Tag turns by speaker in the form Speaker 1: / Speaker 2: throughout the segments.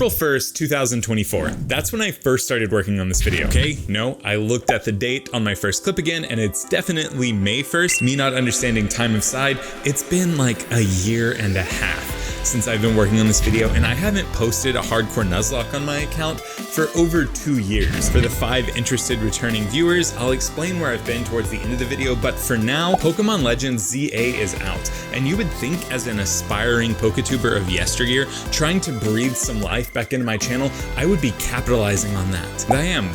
Speaker 1: April 1st, 2024. That's when I first started working on this video, okay? No, I looked at the date on my first clip again, and it's definitely May 1st. Me not understanding time of side, it's been like a year and a half since I've been working on this video, and I haven't posted a hardcore Nuzlocke on my account for over 2 years. For the 5 interested returning viewers, I'll explain where I've been towards the end of the video, but for now, Pokemon Legends ZA is out, and you would think as an aspiring Poketuber of yesteryear, trying to breathe some life back into my channel, I would be capitalizing on that. But I am,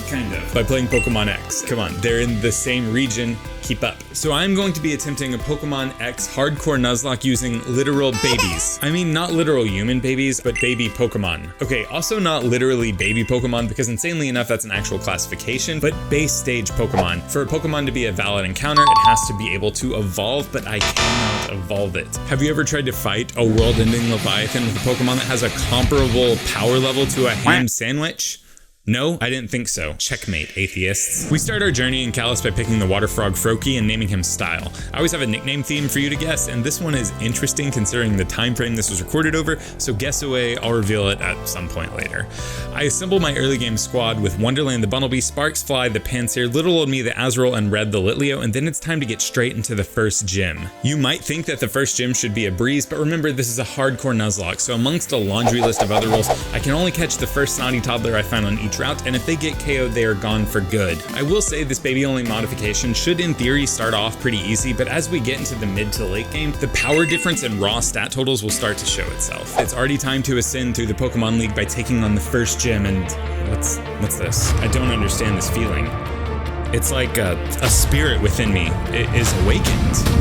Speaker 1: kind of, by playing Pokemon X. Come on, they're in the same region, keep up. So I'm going to be attempting a Pokemon X hardcore Nuzlocke using literal babies. I mean, not literal human babies, but baby Pokemon. Okay, also not literally baby Pokemon, because insanely enough, that's an actual classification, but base stage Pokemon. For a Pokemon to be a valid encounter, it has to be able to evolve, but I cannot evolve it. Have you ever tried to fight a world-ending Leviathan with a Pokemon that has a comparable power level to a ham sandwich? No, I didn't think so. Checkmate, atheists. We start our journey in Kalos by picking the water frog Froakie and naming him Style. I always have a nickname theme for you to guess, and this one is interesting considering the time frame this was recorded over, so guess away, I'll reveal it at some point later. I assemble my early game squad with Wonderland the Bunnelby, Sparks Fly the Pansear, Little Old Me the Azrael, and Red the Litleo, and then it's time to get straight into the first gym. You might think that the first gym should be a breeze, but remember this is a hardcore Nuzlocke, so amongst a laundry list of other roles, I can only catch the first snotty toddler I find on each route, and if they get KO'd, they are gone for good. I will say this baby-only modification should in theory start off pretty easy, but as we get into the mid to late game, the power difference in raw stat totals will start to show itself. It's already time to ascend through the Pokemon League by taking on the first gym, and what's this? I don't understand this feeling. It's like a spirit within me is awakened.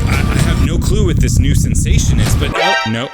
Speaker 1: I have no clue what this new sensation is, but nope.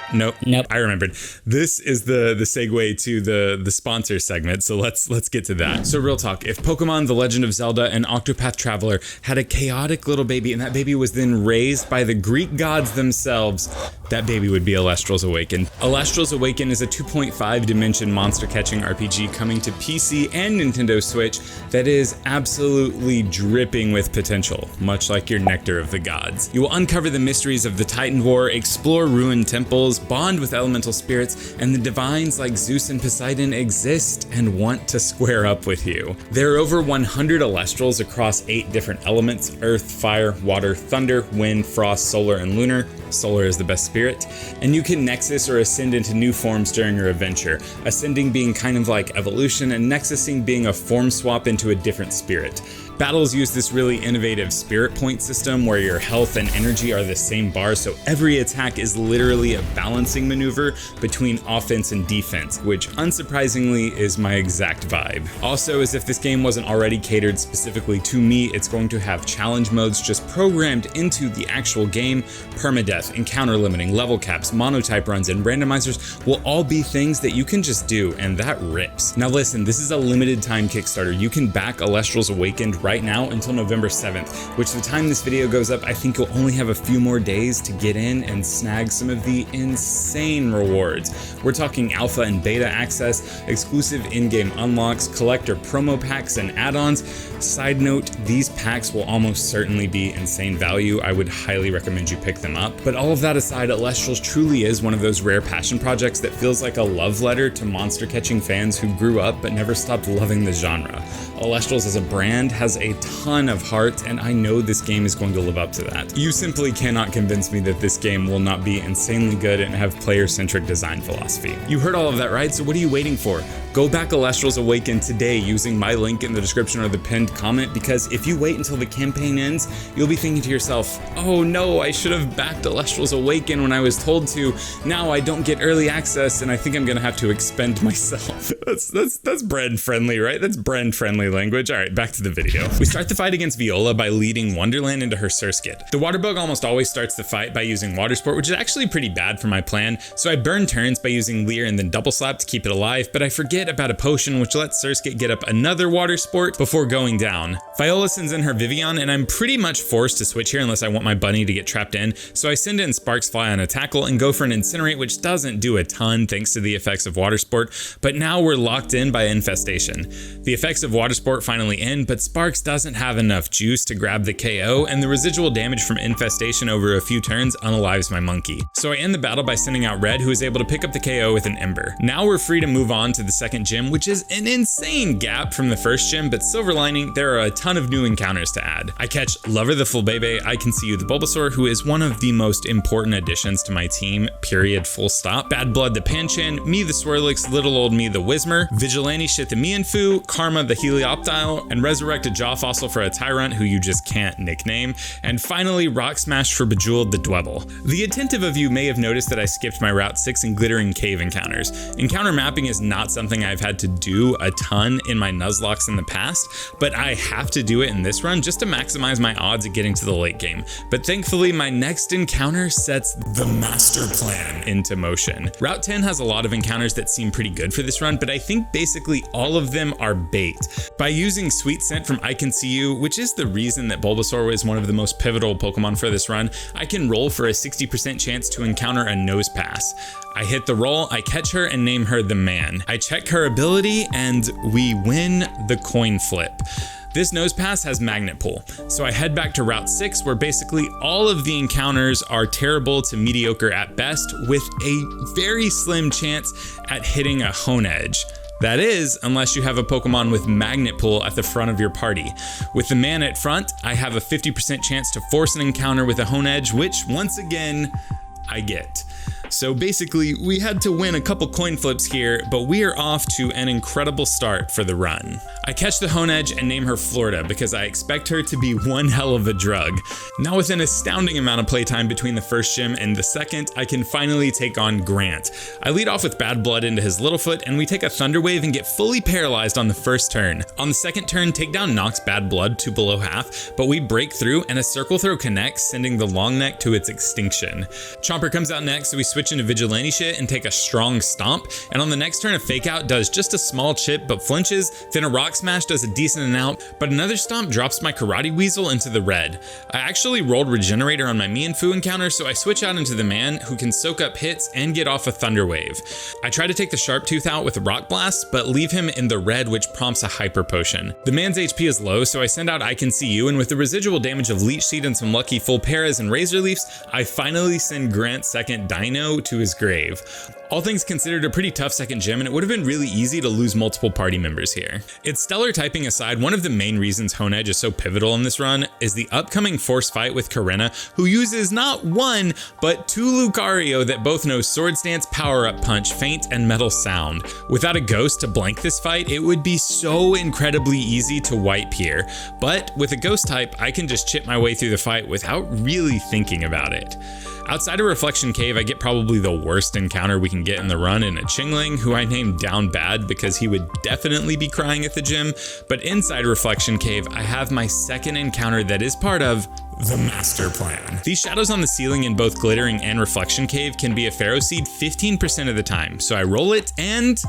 Speaker 1: I remembered. This is the segue to the sponsor segment, so let's get to that. So real talk, if Pokemon The Legend of Zelda and Octopath Traveler had a chaotic little baby and that baby was then raised by the Greek gods themselves, that baby would be Alestral's Awaken. Alestral's Awaken is a 2.5 dimension monster catching RPG coming to PC and Nintendo Switch that is absolutely dripping with potential, much like your Nectar of the Gods. You will uncover the mysteries of the Titan War, explore ruined temples, bond with elemental spirits, and the divines like Zeus and Poseidon exist and want to square up with you. There are over 100 Alestrals across 8 different elements: earth, fire, water, thunder, wind, frost, solar, and lunar. Solar is the best spirit, and you can Nexus or ascend into new forms during your adventure, ascending being kind of like evolution and Nexusing being a form swap into a different spirit. Battles use this really innovative spirit point system where your health and energy are the same bar, so every attack is literally a balancing maneuver between offense and defense, which unsurprisingly is my exact vibe. Also, as if this game wasn't already catered specifically to me, it's going to have challenge modes just programmed into the actual game. Permadeath, encounter limiting, level caps, monotype runs, and randomizers will all be things that you can just do, and that rips. Now listen, this is a limited time Kickstarter. You can back Alestral's Awakened right now until November 7th, which the time this video goes up, I think you'll only have a few more days to get in and snag some of the insane rewards. We're talking alpha and beta access, exclusive in-game unlocks, collector promo packs, and add-ons. Side note, these packs will almost certainly be insane value. I would highly recommend you pick them up. But all of that aside, Alestrals truly is one of those rare passion projects that feels like a love letter to monster catching fans who grew up but never stopped loving the genre. Alestrals as a brand has a ton of heart, and I know this game is going to live up to that. You simply cannot convince me that this game will not be insanely good and have player-centric design philosophy. You heard all of that, right? So what are you waiting for? Go back Alestral's Awaken today using my link in the description or the pinned comment, because if you wait until the campaign ends, you'll be thinking to yourself, oh no, I should have backed Alestral's Awaken when I was told to. Now I don't get early access and I think I'm gonna have to expend myself. That's brand friendly, right? That's brand friendly language. All right, back to the video. We start the fight against Viola by leading Wonderland into her Surskit. The water bug almost always starts the fight by using Water Sport, which is actually pretty bad for my plan, so I burn turns by using Leer and then Double Slap to keep it alive, but I forget about a potion which lets Surskit get up another Water Sport before going down. Viola sends in her Vivian, and I'm pretty much forced to switch here unless I want my bunny to get trapped in, so I send in Sparks Fly on a tackle and go for an Incinerate, which doesn't do a ton thanks to the effects of Water Sport, but now we're locked in by Infestation. The effects of Water Sport finally end, but Sparks doesn't have enough juice to grab the KO, and the residual damage from Infestation over a few turns unalives my monkey. So I end the battle by sending out Red, who is able to pick up the KO with an Ember. Now we're free to move on to the second gym, which is an insane gap from the first gym, but silver lining, there are a ton of new encounters to add. I catch Lover the Fulbebe, I Can See You the Bulbasaur, who is one of the most important additions to my team, period, full stop. Bad Blood the Pancham, Me the Swirlix, Little Old Me the Whismer, Vigilante Shit the Mienfoo, Karma the Helioptile, and Resurrect a Jaw Fossil for a Tyrant who you just can't nickname, and finally Rock Smash for Bejeweled the Dwebble. The attentive of you may have noticed that I skipped my Route 6 and Glittering Cave encounters. Encounter mapping is not something I've had to do a ton in my Nuzlocks in the past, but I have to do it in this run just to maximize my odds of getting to the late game. But thankfully, my next encounter sets the master plan into motion. Route 10 has a lot of encounters that seem pretty good for this run, but I think basically all of them are bait. By using Sweet Scent from I Can See You, which is the reason that Bulbasaur was one of the most pivotal Pokemon for this run, I can roll for a 60% chance to encounter a Nose Pass. I hit the roll, I catch her and name her the Man. I check her ability and we win the coin flip. This Nose Pass has Magnet Pull, so I head back to Route 6 where basically all of the encounters are terrible to mediocre at best with a very slim chance at hitting a Honedge. That is, unless you have a Pokemon with Magnet Pull at the front of your party. With the Man at front, I have a 50% chance to force an encounter with a Honedge, which once again, I get. So basically, we had to win a couple coin flips here, but we are off to an incredible start for the run. I catch the Honedge and name her Florida because I expect her to be one hell of a drug. Now with an astounding amount of playtime between the first gym and the second, I can finally take on Grant. I lead off with Bad Blood into his Littlefoot and we take a Thunder Wave and get fully paralyzed on the first turn. On the second turn, Takedown knocks Bad Blood to below half, but we break through and a Circle Throw connects, sending the Long Neck to its extinction. Chomper comes out next, so we switch into Vigilante Shit and take a strong Stomp, and on the next turn a Fake Out does just a small chip but flinches, then a Rock Smash does a decent amount, but another Stomp drops my Karate Weasel into the red. I actually rolled Regenerator on my Mienfoo encounter, so I switch out into the Man, who can soak up hits and get off a Thunder Wave. I try to take the Sharptooth out with a Rock Blast, but leave him in the red, which prompts a Hyper Potion. The Man's HP is low, so I send out I Can See You, and with the residual damage of Leech Seed and some lucky full paras and Razor Leafs, I finally send Grant's second Dino to his grave. All things considered, a pretty tough second gym, and it would have been really easy to lose multiple party members here. Its stellar typing aside, one of the main reasons Honedge is so pivotal in this run is the upcoming force fight with Karena, who uses not one, but two Lucario that both know Sword Stance, Power Up Punch, Feint, and Metal Sound. Without a Ghost to blank this fight, it would be so incredibly easy to wipe here, but with a Ghost type, I can just chip my way through the fight without really thinking about it. Outside of Reflection Cave, I get probably the worst encounter we can get in the run in a Chingling, who I named Down Bad because he would definitely be crying at the gym. But inside Reflection Cave, I have my second encounter that is part of the master plan. These shadows on the ceiling in both Glittering and Reflection Cave can be a Pharaoh Seed 15% of the time. So I roll it and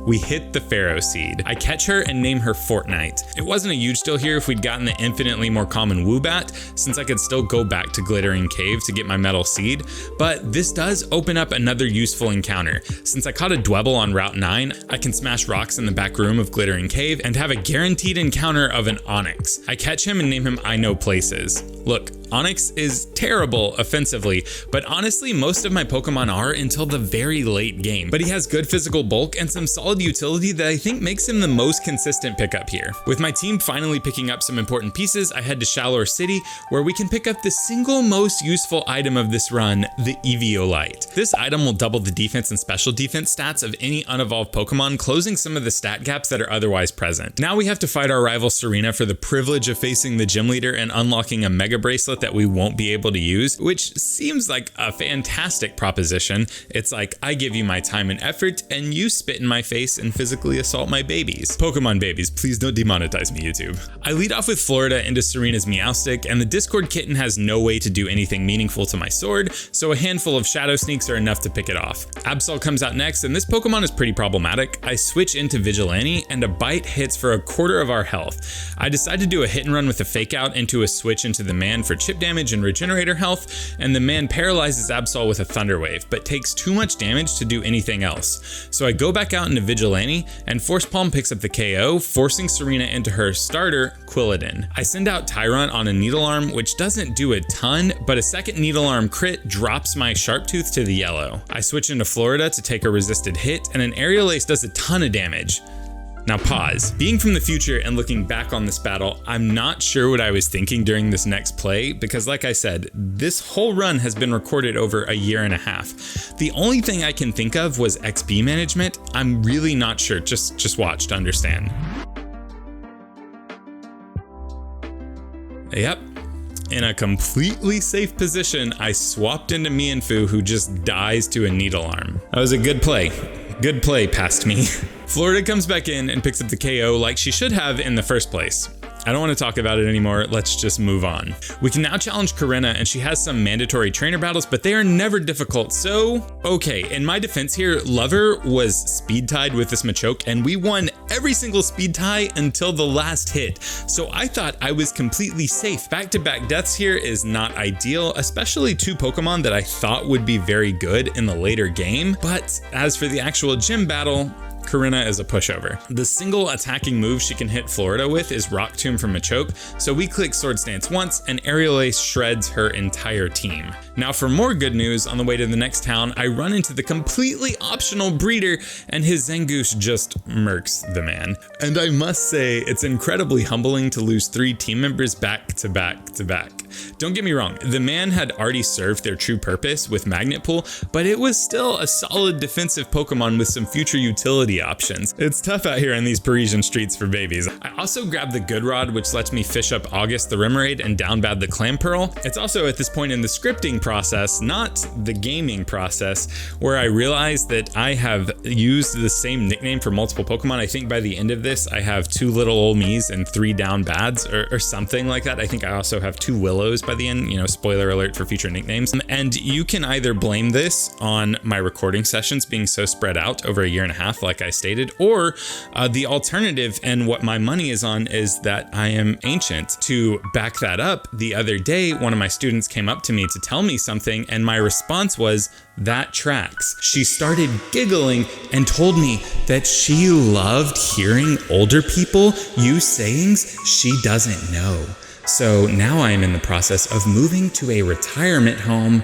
Speaker 1: we hit the Pharaoh Seed. I catch her and name her Fortnite. It wasn't a huge deal here if we'd gotten the infinitely more common Woobat, since I could still go back to Glittering Cave to get my Metal Seed, but this does open up another useful encounter. Since I caught a Dwebble on Route 9, I can smash rocks in the back room of Glittering Cave and have a guaranteed encounter of an Onix. I catch him and name him I Know Places. Look, Onix is terrible offensively, but honestly most of my Pokemon are until the very late game. But he has good physical bulk and some solid utility that I think makes him the most consistent pickup here. With my team finally picking up some important pieces, I head to Shallower City, where we can pick up the single most useful item of this run, the Eviolite. This item will double the defense and special defense stats of any unevolved Pokemon, closing some of the stat gaps that are otherwise present. Now we have to fight our rival Serena for the privilege of facing the gym leader and unlocking a Mega Bracelet that we won't be able to use, which seems like a fantastic proposition. It's like, I give you my time and effort, and you spit in my face and physically assault my babies. Pokemon babies, please don't demonetize me, YouTube. I lead off with Florida into Serena's Meowstic, and the Discord kitten has no way to do anything meaningful to my sword, so a handful of Shadow Sneaks are enough to pick it off. Absol comes out next, and this Pokemon is pretty problematic. I switch into Vigilante, and a bite hits for a quarter of our health. I decide to do a hit and run with a fake out into a switch into the man for chip damage and regenerator health, and the man paralyzes Absol with a Thunder Wave, but takes too much damage to do anything else. So I go back out into Vigilante, and Force Palm picks up the KO, forcing Serena into her starter, Quilladin. I send out Tyrant on a Needle Arm, which doesn't do a ton, but a second Needle Arm crit drops my Sharptooth to the yellow. I switch into Florida to take a resisted hit, and an Aerial Ace does a ton of damage. Now pause. Being from the future and looking back on this battle, I'm not sure what I was thinking during this next play, because like I said, this whole run has been recorded over a year and a half. The only thing I can think of was XP management. I'm really not sure. Just watch to understand. Yep. In a completely safe position, I swapped into Mienfoo, who just dies to a Needle Arm. That was a good play. Good play past me. Florida comes back in and picks up the KO like she should have in the first place. I don't want to talk about it anymore, let's just move on. We can now challenge Corinna, and she has some mandatory trainer battles, but they are never difficult, so okay. In my defense here, Lover was speed tied with this Machoke, and we won every single speed tie until the last hit, so I thought I was completely safe. Back-to-back deaths here is not ideal, especially two Pokemon that I thought would be very good in the later game, but as for the actual gym battle, Corinna is a pushover. The single attacking move she can hit Florida with is Rock Tomb from Machoke, so we click Sword Stance once and Aerial Ace shreds her entire team. Now for more good news, on the way to the next town, I run into the completely optional Breeder, and his Zangoose just murks the man. And I must say, it's incredibly humbling to lose 3 team members back to back to back. Don't get me wrong, the man had already served their true purpose with Magnet Pull, but it was still a solid defensive Pokemon with some future utility options. It's tough out here in these Parisian streets for babies. I also grabbed the Good Rod, which lets me fish up August the Remoraid and downbad the Clamperl. It's also at this point in the scripting process, not the gaming process, where I realized that I have used the same nickname for multiple Pokemon. I think by the end of this, I have 2 Little Ol' Me's and 3 Down Bads or something like that. I think I also have 2 Willows by the end, spoiler alert for future nicknames. And you can either blame this on my recording sessions being so spread out over a year and a half, like I stated, or the alternative, and what my money is on, is that I am ancient. To back that up, the other day, one of my students came up to me to tell me something, and my response was, "That tracks." She started giggling and told me that she loved hearing older people use sayings she doesn't know. So now I am in the process of moving to a retirement home.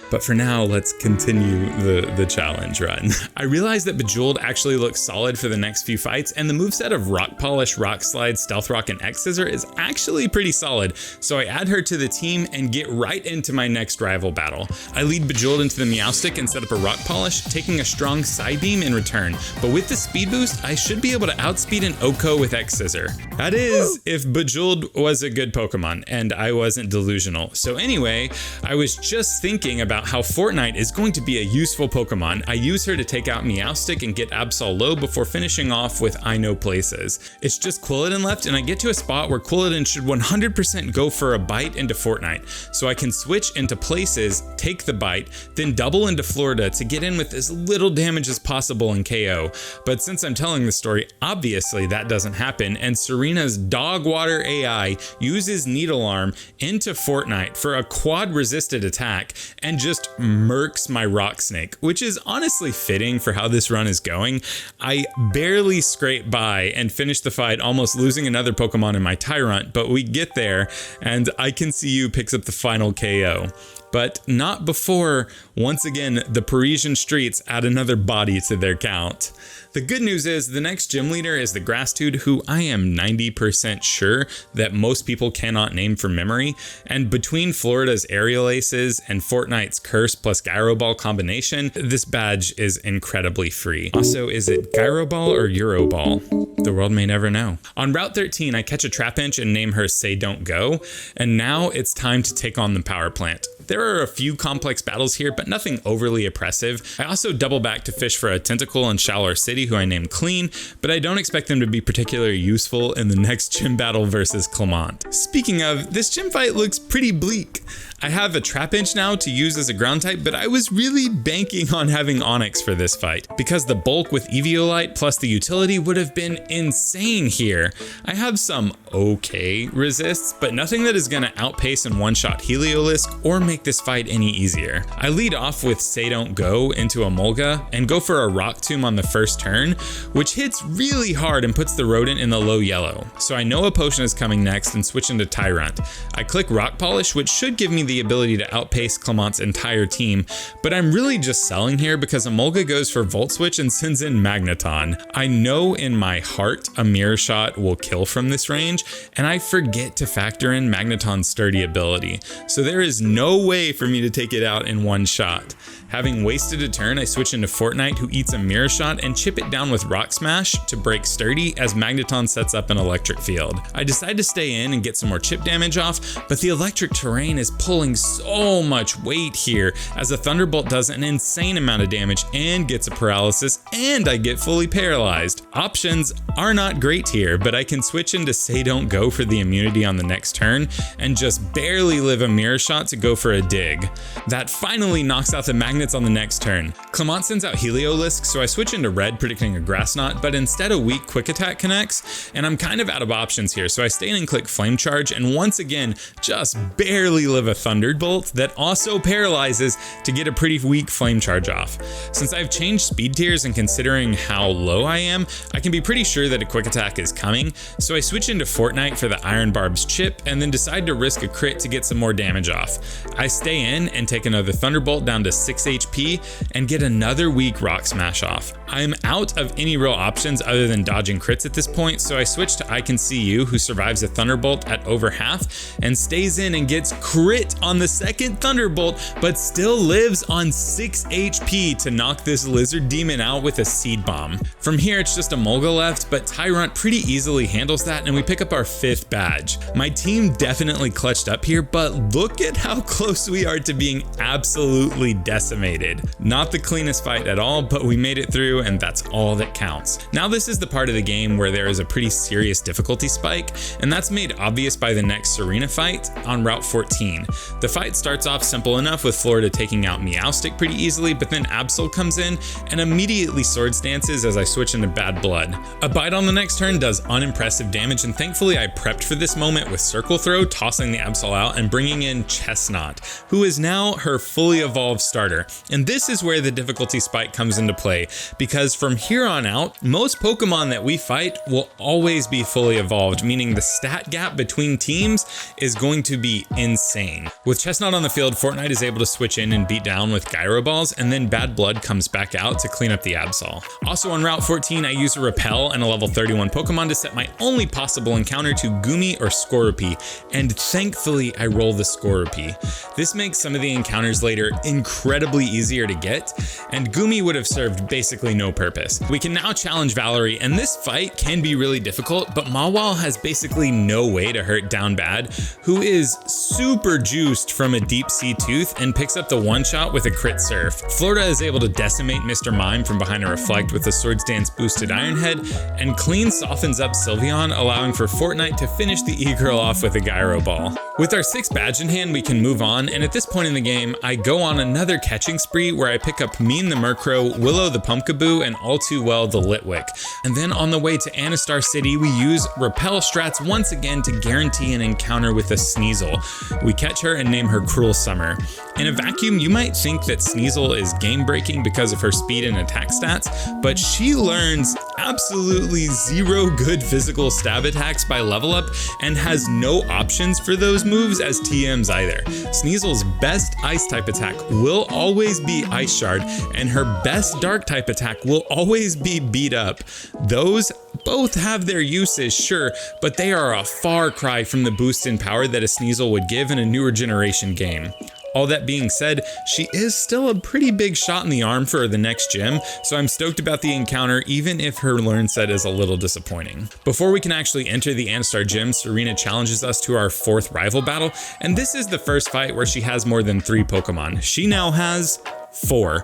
Speaker 1: But for now, let's continue the challenge run. I realized that Bejeweled actually looks solid for the next few fights, and the moveset of Rock Polish, Rock Slide, Stealth Rock, and X Scissor is actually pretty solid, so I add her to the team and get right into my next rival battle. I lead Bejeweled into the Meowstic and set up a Rock Polish, taking a strong Psybeam in return, but with the speed boost, I should be able to outspeed an Oko with X Scissor. That is, if Bejeweled was a good Pokemon, and I wasn't delusional. So anyway, I was just thinking about how Fortnite is going to be a useful Pokemon. I use her to take out Meowstic and get Absol low before finishing off with I Know Places. It's just Quilladin left, and I get to a spot where Quilladin should 100% go for a bite into Fortnite, so I can switch into Places, take the bite, then double into Florida to get in with as little damage as possible and KO. But since I'm telling the story, obviously that doesn't happen, and Serena's Dog Water AI uses Needle Arm into Fortnite for a quad resisted attack and just murks my Rock Snake, which is honestly fitting for how this run is going. I barely scrape by and finish the fight, almost losing another Pokemon in my Tyrant, but we get there, and I Can See You picks up the final KO. But not before, once again, the Parisian streets add another body to their count. The good news is the next gym leader is the Grass Dude, who I am 90% sure that most people cannot name from memory, and between Florida's Aerial Aces and Fortnite's Curse plus Gyro Ball combination, this badge is incredibly free. Also, is it Gyro Ball or Euro Ball? The world may never know. On Route 13, I catch a Trapinch and name her Say Don't Go, and now it's time to take on the power plant. There are a few complex battles here, but nothing overly oppressive. I also double back to fish for a Tentacle and Shallower City, who I named Clean, but I don't expect them to be particularly useful in the next gym battle versus Clement. Speaking of, this gym fight looks pretty bleak. I have a Trapinch now to use as a ground type, but I was really banking on having Onix for this fight, because the bulk with Eviolite plus the utility would have been insane here. I have some okay resists, but nothing that is going to outpace and one-shot Heliolisk or make this fight any easier. I lead off with Say Don't Go into a Mulga and go for a Rock Tomb on the first turn, which hits really hard and puts the rodent in the low yellow. So I know a potion is coming next and switch into Tyrant. I click Rock Polish, which should give me the ability to outpace Clement's entire team, but I'm really just selling here because Emolga goes for Volt Switch and sends in Magneton. I know in my heart a Mirror Shot will kill from this range, and I forget to factor in Magneton's sturdy ability, so there is no way for me to take it out in one shot. Having wasted a turn, I switch into Fortnite, who eats a Mirror Shot and chip it down with Rock Smash to break Sturdy as Magneton sets up an electric field. I decide to stay in and get some more chip damage off, but the electric terrain is pulling so much weight here as a Thunderbolt does an insane amount of damage and gets a paralysis, and I get fully paralyzed. Options are not great here, but I can switch into Say Don't Go for the immunity on the next turn and just barely live a Mirror Shot to go for a dig. That finally knocks out the Magnets on the next turn. Clement sends out Heliolisk, so I switch into Red predicting a Grass Knot, but instead a weak Quick Attack connects, and I'm kind of out of options here, so I stay in and click Flame Charge, and once again, just barely live a Thunderbolt that also paralyzes to get a pretty weak Flame Charge off. Since I've changed speed tiers and considering how low I am, I can be pretty sure that a Quick Attack is coming, so I switch into Fortnite for the Iron Barb's chip, and then decide to risk a crit to get some more damage off. I stay in and take another Thunderbolt down to 6 HP and get another weak Rock Smash off. I'm out of any real options other than dodging crits at this point, so I switch to I Can See You, who survives a Thunderbolt at over half and stays in and gets crit on the second Thunderbolt, but still lives on 6 HP to knock this Lizard Demon out with a Seed Bomb. From here, it's just a Mulga left, but Tyrant pretty easily handles that, and we pick up our 5th badge. My team definitely clutched up here, but look at how close we are to being absolutely decimated. Not the cleanest fight at all, but we made it through, and that's all that counts. Now this is the part of the game where there is a pretty serious difficulty spike, and that's made obvious by the next Serena fight on Route 14. The fight starts off simple enough with Florida taking out Meowstic pretty easily, but then Absol comes in and immediately Swords Dances as I switch into Bad Blood. A bite on the next turn does unimpressive damage, and thankfully I prepped for this moment with Circle Throw, tossing the Absol out and bringing in Chestnut, who is now her fully evolved starter. And this is where the difficulty spike comes into play, because from here on out, most Pokemon that we fight will always be fully evolved, meaning the stat gap between teams is going to be insane. With Chestnut on the field, Fortnite is able to switch in and beat down with Gyro Balls, and then Bad Blood comes back out to clean up the Absol. Also on Route 14, I use a Repel and a level 31 Pokemon to set my only possible encounter to Goomy or Scorpy, and thankfully I roll the Scorpy. This makes some of the encounters later incredibly easier to get, and Goomy would have served basically no purpose. We can now challenge Rivalry, and this fight can be really difficult, but Mawile has basically no way to hurt Down Bad, who is super juiced from a Deep Sea Tooth and picks up the one-shot with a crit Surf. Florida is able to decimate Mr. Mime from behind a Reflect with a Swords Dance boosted Iron Head, and Clean softens up Sylveon, allowing for Fortnite to finish the E-Girl off with a Gyro Ball. With our 6th badge in hand, we can move on, and at this point in the game, I go on another catching spree where I pick up Mean the Murkrow, Willow the Pumpkaboo, and All Too Well the Litwick. And then on the way to Anastar City, we use Repel strats once again to guarantee an encounter with a Sneasel. We catch her her and name her Cruel Summer. In a vacuum, you might think that Sneasel is game-breaking because of her speed and attack stats, but she learns absolutely zero good physical stab attacks by level up and has no options for those moves as TMs either. Sneasel's best ice type attack will always be Ice Shard, and her best dark type attack will always be Beat Up. Those both have their uses, sure, but they are a far cry from the boost in power that a Sneasel would give in a newer generation game. All that being said, she is still a pretty big shot in the arm for the next gym, so I'm stoked about the encounter even if her learn set is a little disappointing. Before we can actually enter the Anstar gym, Serena challenges us to our 4th rival battle, and this is the first fight where she has more than 3 Pokemon. She now has 4,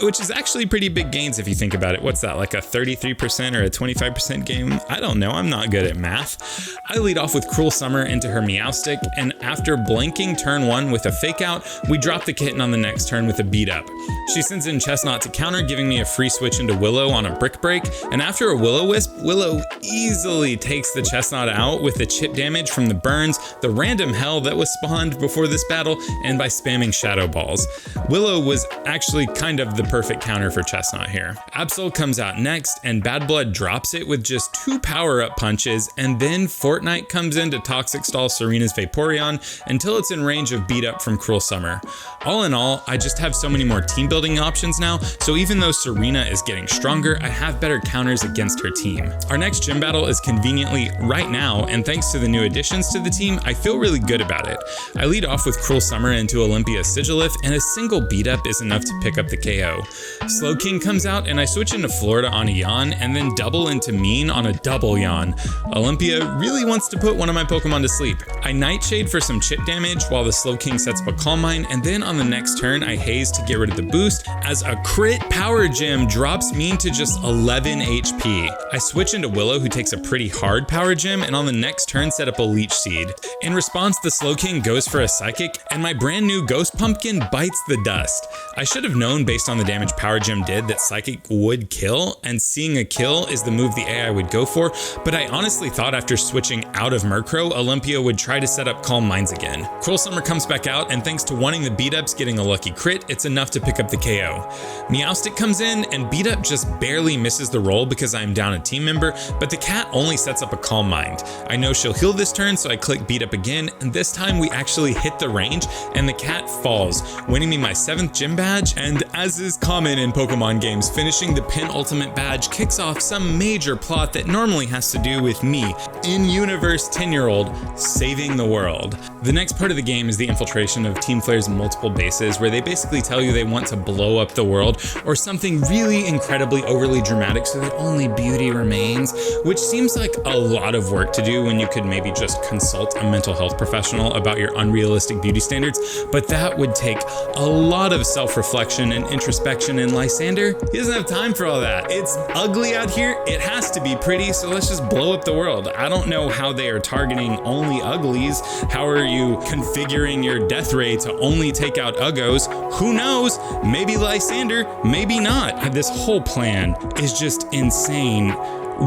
Speaker 1: which is actually pretty big gains if you think about it. What's that, like a 33% or a 25% gain? I don't know, I'm not good at math. I lead off with Cruel Summer into her Meowstic, and after blanking turn 1 with a Fake Out, we drop the kitten on the next turn with a Beat Up. She sends in Chestnut to counter, giving me a free switch into Willow on a Brick Break, and after a Will-O-Wisp, Willow easily takes the Chestnut out with the chip damage from the burns, the random hell that was spawned before this battle, and by spamming Shadow Balls. Willow was actually kind of the perfect counter for Chestnut here. Absol comes out next, and Bad Blood drops it with just 2 power-up punches, and then Fortnite comes in to Toxic Stall Serena's Vaporeon until it's in range of Beat Up from Cruel Summer. All in all, I just have so many more team building options now, so even though Serena is getting stronger, I have better counters against her team. Our next gym battle is conveniently right now, and thanks to the new additions to the team, I feel really good about it. I lead off with Cruel Summer into Olympia's Sigilif, and a single Beat Up is enough to pick up the KO. Slowking comes out, and I switch into Florida on a Yawn, and then double into Mean on a double Yawn. Olympia really wants to put one of my Pokemon to sleep. I Nightshade for some chip damage while the Slowking sets up a Calm Mind, and then on the next turn I Haze to get rid of the boost as a crit Power Gem drops Mean to just 11 HP. I switch into Willow, who takes a pretty hard Power Gem, and on the next turn set up a Leech Seed. In response, the Slowking goes for a Psychic, and my brand new Ghost Pumpkin bites the dust. I should have known based on the damage Power Gem did that Psychic would kill, and seeing a kill is the move the AI would go for, but I honestly thought after switching out of Murkrow, Olympia would try to set up Calm Minds again. Cruel Summer comes back out, and thanks to wanting the Beat Ups getting a lucky crit, it's enough to pick up the KO. Meowstic comes in, and Beat Up just barely misses the roll because I'm down a team member, but the cat only sets up a Calm Mind. I know she'll heal this turn, so I click Beat Up again, and this time we actually hit the range, and the cat falls, winning me my 7th gym badge, and as is common in Pokemon games, finishing the penultimate badge kicks off some major plot that normally has to do with me, in-universe 10-year-old, saving the world. The next part of the game is the infiltration of Team Flare's multiple bases, where they basically tell you they want to blow up the world, or something really incredibly overly dramatic so that only beauty remains, which seems like a lot of work to do when you could maybe just consult a mental health professional about your unrealistic beauty standards, but that would take a lot of self-reflection and introspection, and Lysander, he doesn't have time for all that. It's ugly out here, it has to be pretty, so let's just blow up the world. I don't know how they are targeting only uglies. How are you configuring your death ray to only take out uggos? Who knows? Maybe Lysander, maybe not. This whole plan is just insane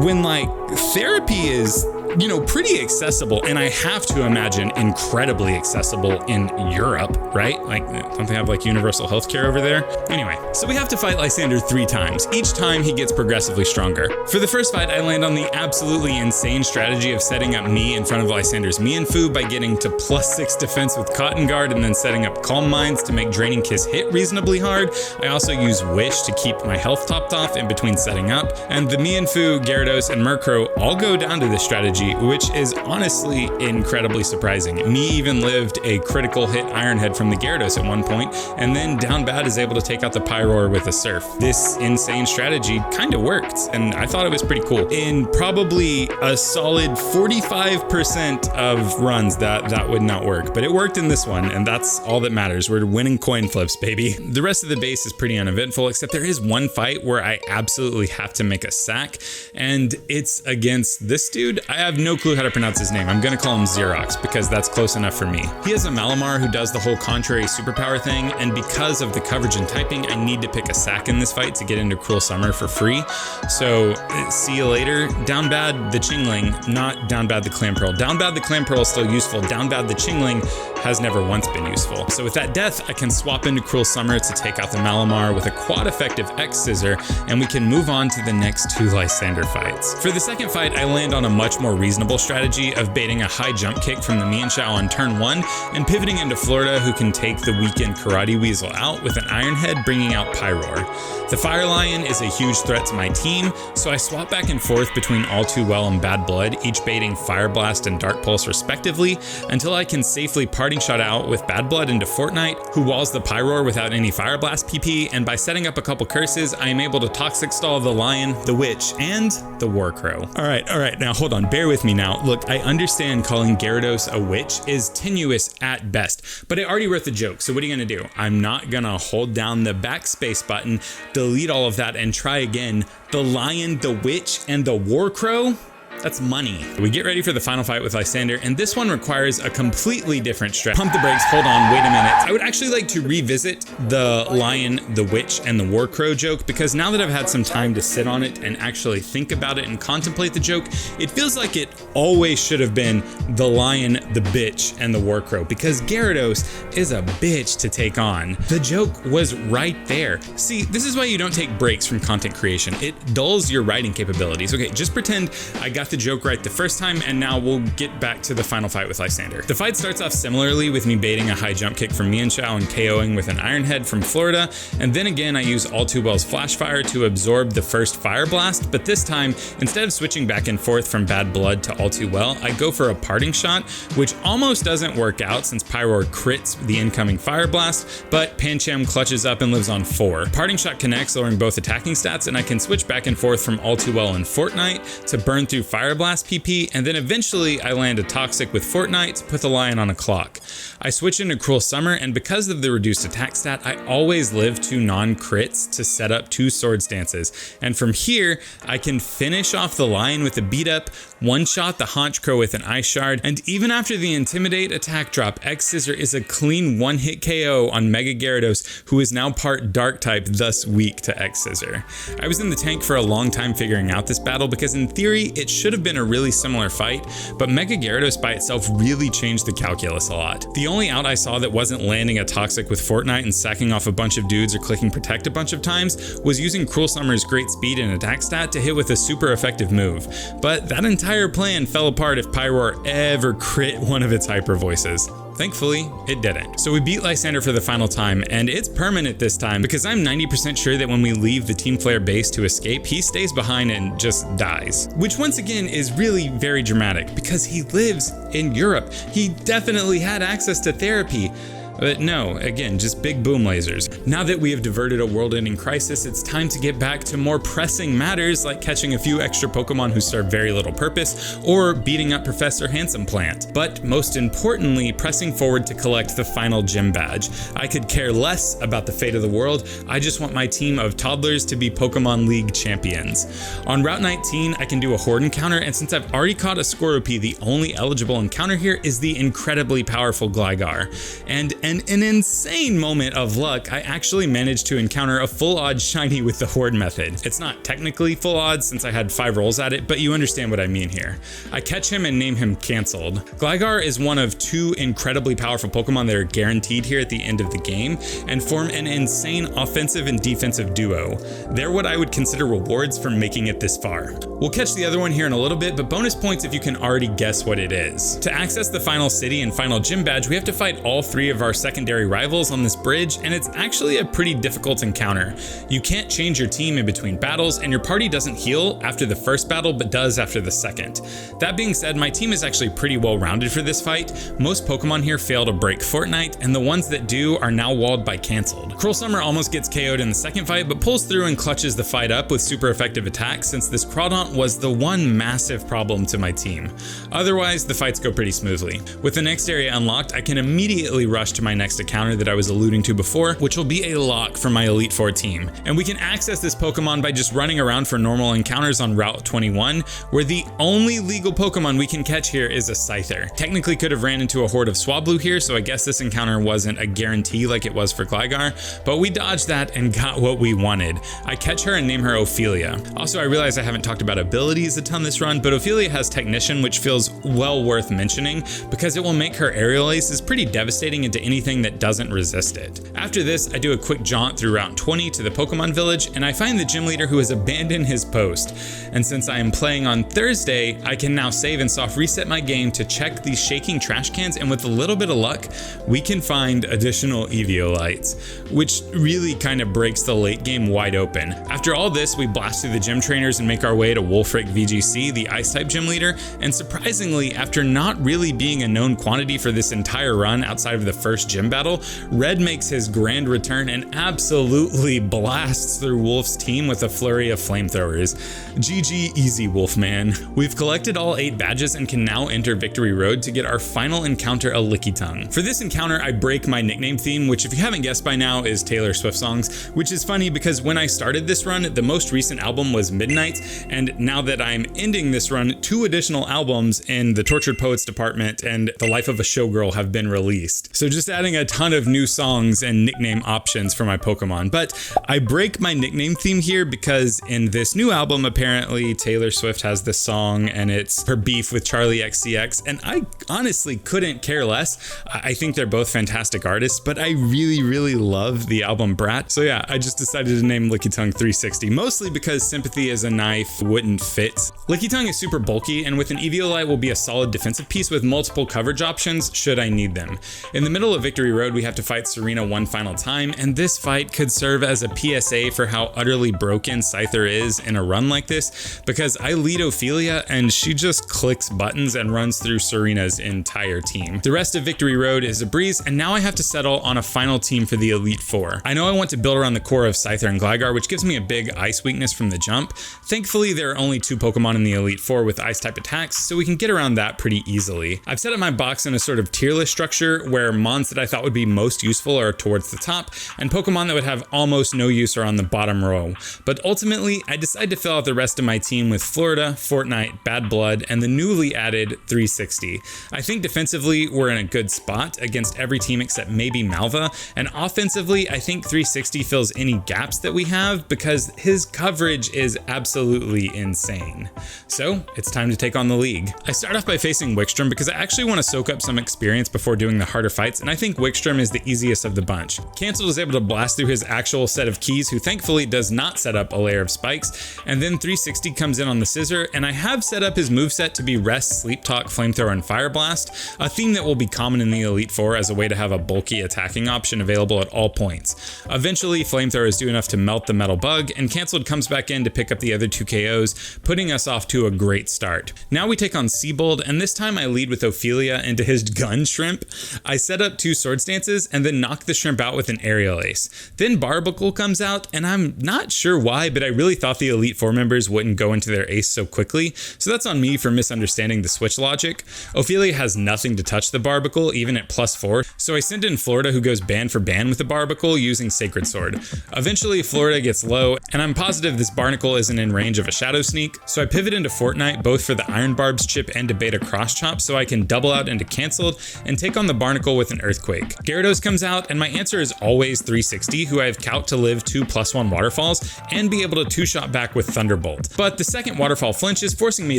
Speaker 1: when like therapy is, you know, pretty accessible, and I have to imagine incredibly accessible in Europe, right? Like, don't they have like universal healthcare over there? Anyway, so we have to fight Lysander 3 times. Each time he gets progressively stronger. For the first fight, I land on the absolutely insane strategy of setting up me in front of Lysander's Mienfoo by getting to +6 defense with Cotton Guard and then setting up Calm Minds to make Draining Kiss hit reasonably hard. I also use Wish to keep my health topped off in between setting up, and the Mienfoo, Gyarados, and Murkrow all go down to this strategy, which is honestly incredibly surprising. Me even lived a critical hit Iron Head from the Gyarados at one point, and then Down Bad is able to take out the Pyroar with a Surf. This insane strategy kind of worked, and I thought it was pretty cool. In probably a solid 45% of runs that would not work, but it worked in this one, and that's all that matters. We're winning coin flips, baby. The rest of the base is pretty uneventful, except there is one fight where I absolutely have to make a sack, and it's against this dude. I have no clue how to pronounce his name. I'm gonna call him Xerox because that's close enough for me. He has a Malamar who does the whole contrary superpower thing, and because of the coverage and typing, I need to pick a sack in this fight to get into Cruel Summer for free. So see you later. Down Bad the Chingling, not Down Bad the Clamperl. Down Bad the Clamperl is still useful. Down Bad the Chingling has never once been useful. So with that death, I can swap into Cruel Summer to take out the Malamar with a quad effective X Scissor, and we can move on to the next 2 Lysander fights. For the second fight, I land on a much more reasonable strategy of baiting a high jump kick from the Mienshao on turn 1 and pivoting into Florida, who can take the weakened Karate Weasel out with an Iron Head, bringing out Pyroar. The Fire Lion is a huge threat to my team, so I swap back and forth between All Too Well and Bad Blood, each baiting Fire Blast and Dark Pulse respectively, until I can safely Parting Shot out with Bad Blood into Fortnite, who walls the Pyroar without any Fire Blast PP, and by setting up a couple curses, I am able to Toxic Stall the Lion, the Witch, and the War Crow. Alright, now hold on, bear with me now. Look, I understand calling Gyarados a witch is tenuous at best, but I already wrote the joke, so what are you gonna do? I'm not gonna hold down the backspace button, delete all of that, and try again. The Lion, the Witch, and the War Crow? That's money. We get ready for the final fight with Lysander, and this one requires a completely different strat. Pump the brakes, hold on, wait a minute. I would actually like to revisit the Lion, the Witch, and the War Crow joke, because now that I've had some time to sit on it and actually think about it and contemplate the joke, it feels like it always should have been the Lion, the Bitch, and the War Crow, because Gyarados is a bitch to take on. The joke was right there. See, this is why you don't take breaks from content creation. It dulls your writing capabilities. Okay, just pretend I got the joke right the first time, and now we'll get back to the final fight with Lysander. The fight starts off similarly with me baiting a high jump kick from Mienshao and KOing with an Iron Head from Florida, and then again I use All Too Well's Flash Fire to absorb the first Fire Blast, but this time, instead of switching back and forth from Bad Blood to All Too Well, I go for a Parting Shot, which almost doesn't work out since Pyroar crits the incoming Fire Blast, but Pancham clutches up and lives on 4. Parting Shot connects, lowering both attacking stats, and I can switch back and forth from All Too Well and Fortnite to burn through Fire Blast PP, and then eventually I land a Toxic with Fortnite to put the Lion on a clock. I switch into Cruel Summer, and because of the reduced attack stat, I always live 2 non-crits to set up 2 Sword Stances, and from here, I can finish off the Lion with a beat up, one-shot the Haunch Crow with an Ice Shard, and even after the Intimidate attack drop, X Scissor is a clean 1-hit KO on Mega Gyarados, who is now part Dark type, thus weak to X Scissor. I was in the tank for a long time figuring out this battle, because in theory, it should have been a really similar fight, but Mega Gyarados by itself really changed the calculus a lot. The only out I saw that wasn't landing a Toxic with Fortnite and sacking off a bunch of dudes or clicking Protect a bunch of times was using Cruel Summer's great speed and attack stat to hit with a super effective move. But that entire plan fell apart if Pyroar ever crit one of its hyper voices. Thankfully, it didn't. So we beat Lysander for the final time, and it's permanent this time because I'm 90% sure that when we leave the Team Flare base to escape, he stays behind and just dies. Which once again is really very dramatic because he lives in Europe. He definitely had access to therapy. But no, again, just big boom lasers. Now that we have diverted a world-ending crisis, it's time to get back to more pressing matters like catching a few extra Pokemon who serve very little purpose, or beating up Professor Handsome Plant. But most importantly, pressing forward to collect the final gym badge. I could care less about the fate of the world, I just want my team of toddlers to be Pokemon League champions. On Route 19, I can do a Horde encounter, and since I've already caught a Scoropy, the only eligible encounter here is the incredibly powerful Gligar. And in an insane moment of luck, I actually managed to encounter a full odds shiny with the Horde method. It's not technically full odds since I had 5 rolls at it, but you understand what I mean here. I catch him and name him Cancelled. Gligar is one of 2 incredibly powerful Pokemon that are guaranteed here at the end of the game and form an insane offensive and defensive duo. They're what I would consider rewards for making it this far. We'll catch the other one here in a little bit, but bonus points if you can already guess what it is. To access the final city and final gym badge, we have to fight all 3 of our secondary rivals on this bridge, and it's actually a pretty difficult encounter. You can't change your team in between battles, and your party doesn't heal after the first battle, but does after the second. That being said, my team is actually pretty well rounded for this fight. Most Pokemon here fail to break Fortnite, and the ones that do are now walled by Cancelled. Cruel Summer almost gets KO'd in the second fight, but pulls through and clutches the fight up with super effective attacks since this Crawdaunt was the one massive problem to my team. Otherwise, the fights go pretty smoothly. With the next area unlocked, I can immediately rush to my next encounter that I was alluding to before, which will be a lock for my Elite Four team. And we can access this Pokemon by just running around for normal encounters on Route 21, where the only legal Pokemon we can catch here is a Scyther. Technically could have ran into a horde of Swablu here, so I guess this encounter wasn't a guarantee like it was for Gligar, but we dodged that and got what we wanted. I catch her and name her Ophelia. Also, I realize I haven't talked about abilities a ton this run, but Ophelia has Technician, which feels well worth mentioning because it will make her Aerial Aces pretty devastating into anything that doesn't resist it. After this, I do a quick jaunt through Route 20 to the Pokemon Village, and I find the gym leader who has abandoned his post. And since I am playing on Thursday, I can now save and soft reset my game to check these shaking trash cans, and with a little bit of luck, we can find additional Eviolites, which really kind of breaks the late game wide open. After all this, we blast through the gym trainers and make our way to Wolfric VGC, the Ice-type gym leader, and surprisingly, after not really being a known quantity for this entire run outside of the first gym battle, Red makes his grand return and absolutely blasts through Wolf's team with a flurry of flamethrowers. GG easy, Wolfman. We've collected all 8 badges and can now enter Victory Road to get our final encounter, a Lickitung. For this encounter, I break my nickname theme, which if you haven't guessed by now is Taylor Swift songs, which is funny because when I started this run, the most recent album was Midnight, and now that I'm ending this run, 2 additional albums in the Tortured Poets department and The Life of a Showgirl have been released. So just adding a ton of new songs and nickname options for my Pokemon. But I break my nickname theme here because in this new album, apparently Taylor Swift has this song and it's her beef with Charlie XCX, and I honestly couldn't care less. I think they're both fantastic artists, but I really love the album Brat. So yeah, I just decided to name Lickitung 360, mostly because Sympathy as a Knife wouldn't fit. Lickitung is super bulky, and with an Eviolite will be a solid defensive piece with multiple coverage options should I need them. In the middle of Victory Road, we have to fight Serena one final time, and this fight could serve as a PSA for how utterly broken Scyther is in a run like this, because I lead Ophelia and she just clicks buttons and runs through Serena's entire team. The rest of Victory Road is a breeze, and now I have to settle on a final team for the Elite Four. I know I want to build around the core of Scyther and Gligar, which gives me a big ice weakness from the jump. Thankfully, there are only 2 Pokemon in the Elite Four with ice-type attacks, so we can get around that pretty easily. I've set up my box in a sort of tier list structure where mons that I thought would be most useful are towards the top, and Pokemon that would have almost no use are on the bottom row. But ultimately, I decided to fill out the rest of my team with Florida, Fortnite, Bad Blood, and the newly added 360. I think defensively, we're in a good spot against every team except maybe Malva, and offensively, I think 360 fills any gaps that we have because his coverage is absolutely insane. So it's time to take on the league. I start off by facing Wickstrom because I actually want to soak up some experience before doing the harder fights, and I think Wickstrom is the easiest of the bunch. Cancel is able to blast through his actual set of keys, who thankfully does not set up a layer of spikes, and then 360 comes in on the Scissor, and I have set up his moveset to be Rest, Sleep Talk, Flamethrower, and Fire Blast, a theme that will be common in the Elite Four as a way to have a bulky attacking option available at all points. Eventually, Flamethrower is do enough to melt the Metal Bug, and Cancelled comes back in to pick up the other 2 KOs, putting us off to a great start. Now we take on Seabold, and this time I lead with Ophelia into his Gun Shrimp. I set up 2 Sword Stances and then knock the shrimp out with an Aerial Ace. Then Barbicle comes out, and I'm not sure why, but I really thought the Elite Four members wouldn't go into their ace so quickly, so that's on me for misunderstanding the switch logic. Ophelia has nothing to touch the Barbicle, even at +4, so I send in Florida, who goes ban for ban with the Barbicle using Sacred Sword. Eventually, Florida gets low, and I'm positive this Barnacle isn't in range of a Shadow Sneak, so I pivot into Fortnite both for the Iron Barbs chip and to beta Cross Chop so I can double out into Cancelled and take on the Barnacle with an Earthquake. Gyarados comes out, and my answer is always 360, who I have Cout to live 2 +1 waterfalls and be able to 2-shot back with Thunderbolt. But the second waterfall flinches, forcing me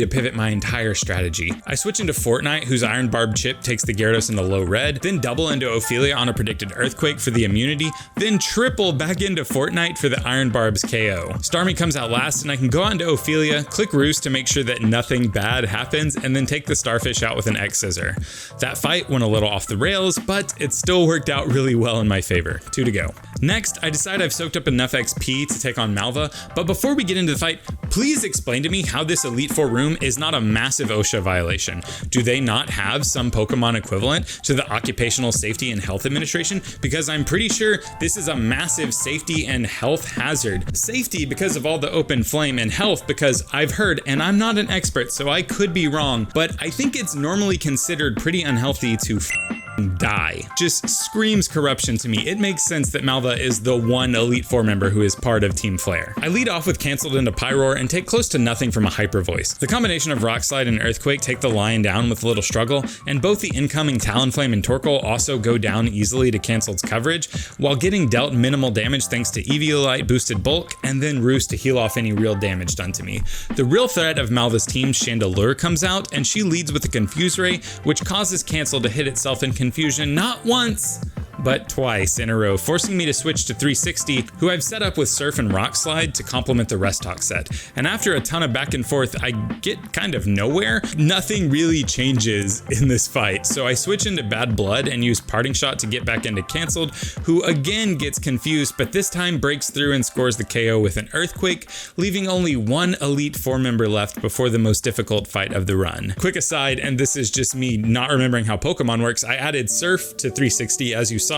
Speaker 1: to pivot my entire strategy. I switch into Fortnite, whose Iron Barb chip takes the Gyarados into low red, then double into Ophelia on a predicted Earthquake for the immunity, then triple back into Fortnite for the Iron Barb's KO. Starmie comes out last, and I can go on to Ophelia, click Roost to make sure that nothing bad happens, and then take the Starfish out with an X-Scissor. That fight went a little off the rails, but it still worked out really well in my favor. 2 to go. Next, I decide I've soaked up enough XP to take on Malva, but before we get into the fight, please explain to me how this Elite Four room is not a massive OSHA violation. Do they not have some Pokemon equivalent to the Occupational Safety and Health Administration? Because I'm pretty sure this is a massive safety and health hazard. Safety because of all the open flame, and health because I've heard, and I'm not an expert so I could be wrong, but I think it's normally considered pretty unhealthy to die. Just screams corruption to me. It makes sense that Malva is the one Elite Four member who is part of Team Flare. I lead off with Cancelled into Pyroar and take close to nothing from a Hyper Voice. The combination of Rock Slide and Earthquake take the Lion down with little struggle, and both the incoming Talonflame and Torkoal also go down easily to Cancelled's coverage, while getting dealt minimal damage thanks to Eviolite boosted bulk, and then Roost to heal off any real damage done to me. The real threat of Malva's team, Chandelure, comes out, and she leads with a Confuse Ray, which causes Cancel to hit itself in confusion not once, but twice in a row, forcing me to switch to 360, who I've set up with Surf and Rock Slide to complement the Restock set. And after a ton of back and forth, I get kind of nowhere. Nothing really changes in this fight, so I switch into Bad Blood and use Parting Shot to get back into Cancelled, who again gets confused, but this time breaks through and scores the KO with an Earthquake, leaving only one Elite Four member left before the most difficult fight of the run. Quick aside, and this is just me not remembering how Pokemon works, I added Surf to 360 as you saw,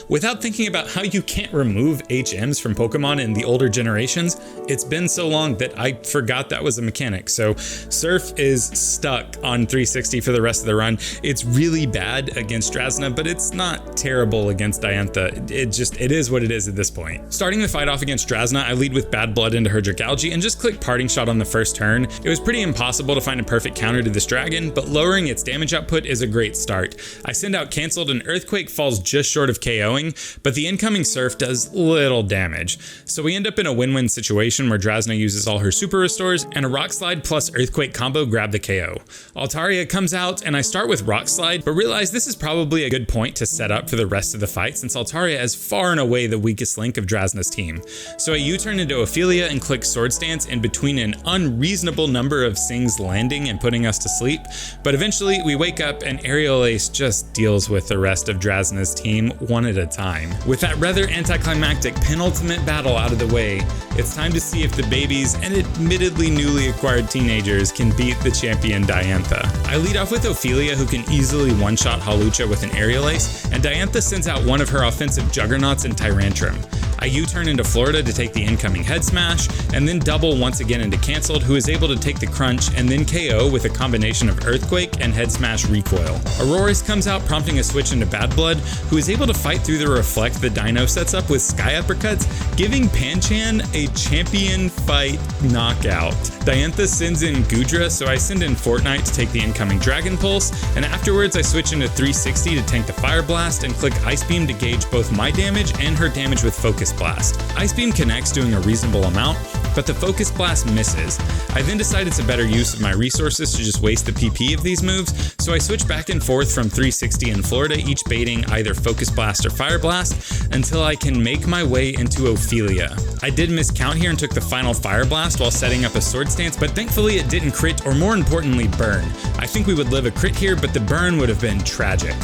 Speaker 1: without thinking about how you can't remove HMs from Pokemon in the older generations. It's been so long that I forgot that was a mechanic. So Surf is stuck on 360 for the rest of the run. It's really bad against Drasna, but it's not terrible against Diantha. It is what it is at this point. Starting the fight off against Drasna, I lead with Bad Blood into her Dragalge and just click Parting Shot on the first turn. It was pretty impossible to find a perfect counter to this dragon, but lowering its damage output is a great start. I send out Cancelled and Earthquake falls just short of KOing, but the incoming Surf does little damage. So we end up in a win-win situation where Drasna uses all her super restores and a Rock Slide plus Earthquake combo grab the KO. Altaria comes out and I start with Rock Slide, but realize this is probably a good point to set up for the rest of the fight since Altaria is far and away the weakest link of Drasna's team. So I U-turn into Ophelia and click Sword Stance in between an unreasonable number of Sings landing and putting us to sleep, but eventually we wake up and Aerial Ace just deals with the rest of Drasna's team one at a time. With that rather anticlimactic penultimate battle out of the way, it's time to see if the babies and admittedly newly acquired teenagers can beat the champion Diantha. I lead off with Ophelia, who can easily one-shot Hawlucha with an Aerial Ace, and Diantha sends out one of her offensive Juggernauts and Tyrantrum. I U-turn into Florida to take the incoming Head Smash, and then double once again into Cancelled, who is able to take the Crunch and then KO with a combination of Earthquake and Head Smash recoil. Auroras comes out, prompting a switch into Bad Blood, who is able to fight through the Reflect the Dino sets up with Sky Uppercuts, giving Panchan a champion fight knockout. Diantha sends in Goodra, so I send in Fortnite to take the incoming Dragon Pulse, and afterwards I switch into 360 to tank the Fire Blast and click Ice Beam to gauge both my damage and her damage with Focus Blast. Ice Beam connects, doing a reasonable amount, but the Focus Blast misses. I then decide it's a better use of my resources to just waste the PP of these moves, so I switch back and forth from 360 and Florida, each baiting either Focus Blast or Fire Blast, until I can make my way into Ophelia. I did miscount here and took the final Fire Blast while setting up a Sword Stance, but thankfully it didn't crit, or more importantly, burn. I think we would live a crit here, but the burn would have been tragic.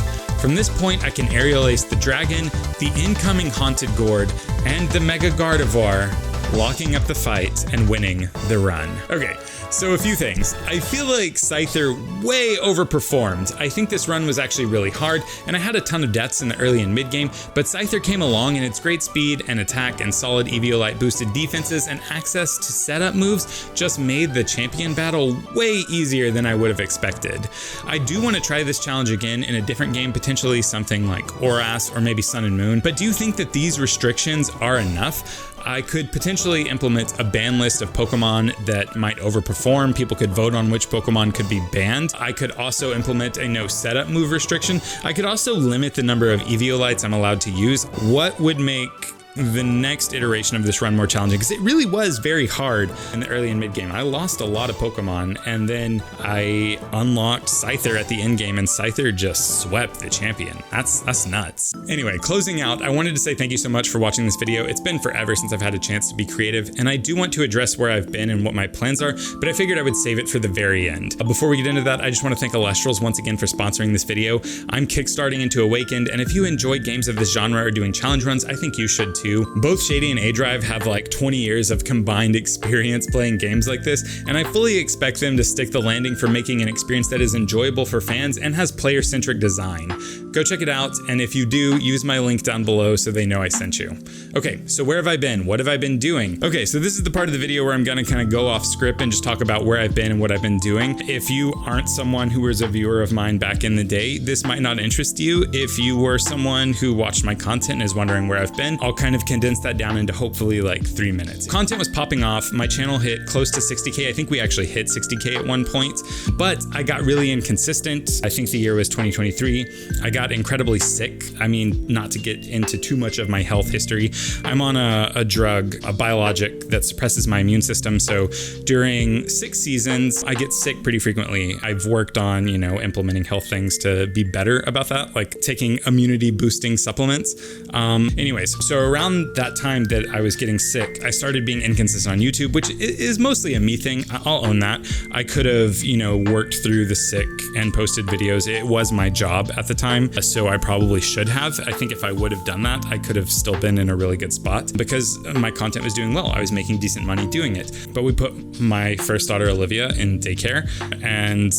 Speaker 1: From this point, I can Aerial Ace the Dragon, the incoming Haunted Gourd, and the Mega Gardevoir, locking up the fight and winning the run. Okay, so a few things. I feel like Scyther way overperformed. I think this run was actually really hard, and I had a ton of deaths in the early and mid game, but Scyther came along and its great speed and attack and solid Eviolite boosted defenses and access to setup moves just made the champion battle way easier than I would have expected. I do want to try this challenge again in a different game, potentially something like Oras or maybe Sun and Moon, but do you think that these restrictions are enough? I could potentially implement a ban list of Pokemon that might overperform. People could vote on which Pokemon could be banned. I could also implement a no setup move restriction. I could also limit the number of Eviolites I'm allowed to use. What would make the next iteration of this run more challenging? Because it really was very hard in the early and mid game. I lost a lot of Pokemon, and then I unlocked Scyther at the end game, and Scyther just swept the champion. That's nuts. Anyway, closing out, I wanted to say thank you so much for watching this video. It's been forever since I've had a chance to be creative, and I do want to address where I've been and what my plans are, but I figured I would save it for the very end. Before we get into that, I just want to thank Alestrals once again for sponsoring this video. I'm kickstarting into Awakened, and if you enjoy games of this genre or doing challenge runs, I think you should too. too. Both Shady and A-Drive have like 20 years of combined experience playing games like this, and I fully expect them to stick the landing for making an experience that is enjoyable for fans and has player-centric design. Go check it out, and if you do, use my link down below so they know I sent you. Okay, so where have I been? What have I been doing? Okay, so this is the part of the video where I'm gonna kind of go off script and just talk about where I've been and what I've been doing. If you aren't someone who was a viewer of mine back in the day, this might not interest you. If you were someone who watched my content and is wondering where I've been, I'll kind of condense that down into hopefully like 3 minutes. Content was popping off. My channel hit close to 60K. I think we actually hit 60K at one point, but I got really inconsistent. I think the year was 2023. I got incredibly sick. I mean, not to get into too much of my health history, I'm on a drug, a biologic that suppresses my immune system. So during 6 seasons, I get sick pretty frequently. I've worked on, implementing health things to be better about that, like taking immunity boosting supplements. Anyways, so around that time that I was getting sick, I started being inconsistent on YouTube, which is mostly a me thing. I'll own that. I could have, worked through the sick and posted videos. It was my job at the time, so I probably should have. I think if I would have done that, I could have still been in a really good spot because my content was doing well. I was making decent money doing it. But we put my first daughter, Olivia, in daycare, and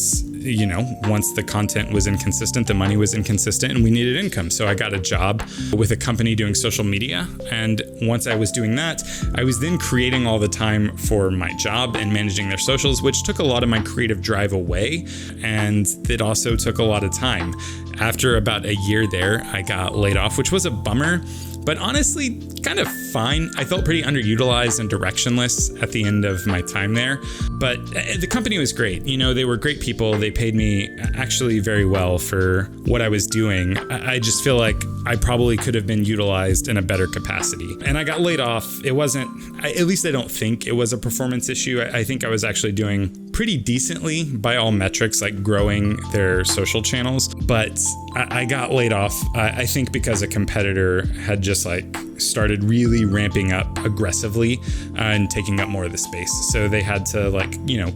Speaker 1: once the content was inconsistent, the money was inconsistent, and we needed income. So I got a job with a company doing social media. And once I was doing that, I was then creating all the time for my job and managing their socials, which took a lot of my creative drive away. And it also took a lot of time. After about a year there, I got laid off, which was a bummer, but honestly, kind of fine. I felt pretty underutilized and directionless at the end of my time there, but the company was great. They were great people. They paid me actually very well for what I was doing. I just feel like I probably could have been utilized in a better capacity. And I got laid off. It wasn't, at least I don't think it was a performance issue. I think I was actually doing pretty decently by all metrics, like growing their social channels, but I got laid off, I think because a competitor had just started really ramping up aggressively and taking up more of the space. So they had to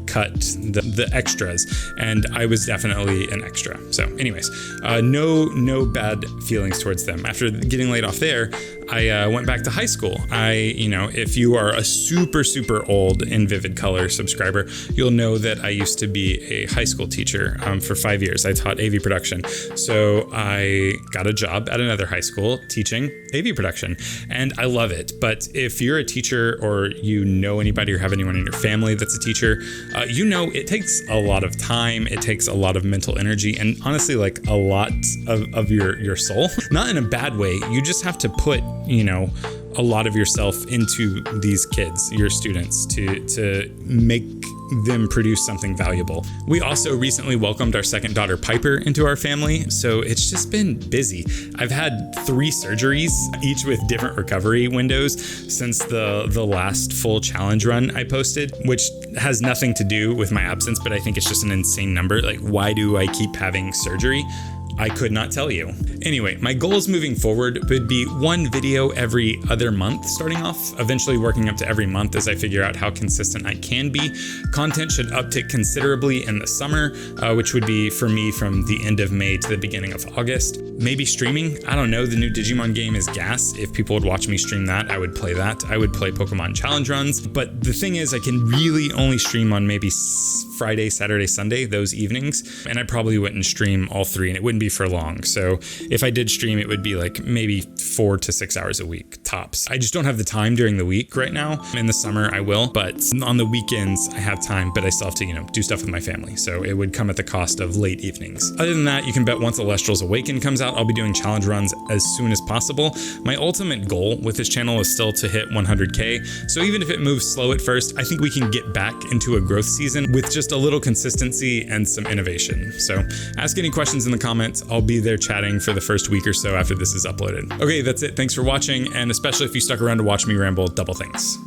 Speaker 1: cut the extras, and I was definitely an extra. So anyways, no bad feelings towards them. After getting laid off there, I went back to high school. If you are a super old In Vivid Color subscriber, you'll know that I used to be a high school teacher for 5 years. I taught AV production. So I got a job at another high school teaching AV production, and I love it. But if you're a teacher, or anybody or have anyone in your family that's a teacher, it takes a lot of time. It takes a lot of mental energy, and honestly, a lot of your soul. Not in a bad way. You just have to put a lot of yourself into these kids, your students, to make them produce something valuable. We also recently welcomed our second daughter, Piper, into our family, so it's just been busy. I've had 3 surgeries, each with different recovery windows, since the last full challenge run I posted, which has nothing to do with my absence, but I think it's just an insane number. Why do I keep having surgery? I could not tell you. Anyway, my goals moving forward would be 1 video every other month starting off, eventually working up to every month as I figure out how consistent I can be. Content should uptick considerably in the summer, which would be for me from the end of May to the beginning of August. Maybe streaming. I don't know. The new Digimon game is gas. If people would watch me stream that, I would play that. I would play Pokemon challenge runs. But the thing is, I can really only stream on maybe Friday, Saturday, Sunday, those evenings. And I probably wouldn't stream all 3, and it wouldn't be for long. So if I did stream, it would be maybe 4 to 6 hours a week tops. I just don't have the time during the week right now. In the summer, I will, but on the weekends, I have time, but I still have to, do stuff with my family. So it would come at the cost of late evenings. Other than that, you can bet once Alestral's Awaken comes out, I'll be doing challenge runs as soon as possible. My ultimate goal with this channel is still to hit 100K. So even if it moves slow at first, I think we can get back into a growth season with just a little consistency and some innovation. So ask any questions in the comments. I'll be there chatting for the first week or so after this is uploaded. Okay, that's it. Thanks for watching, and especially if you stuck around to watch me ramble, double thanks.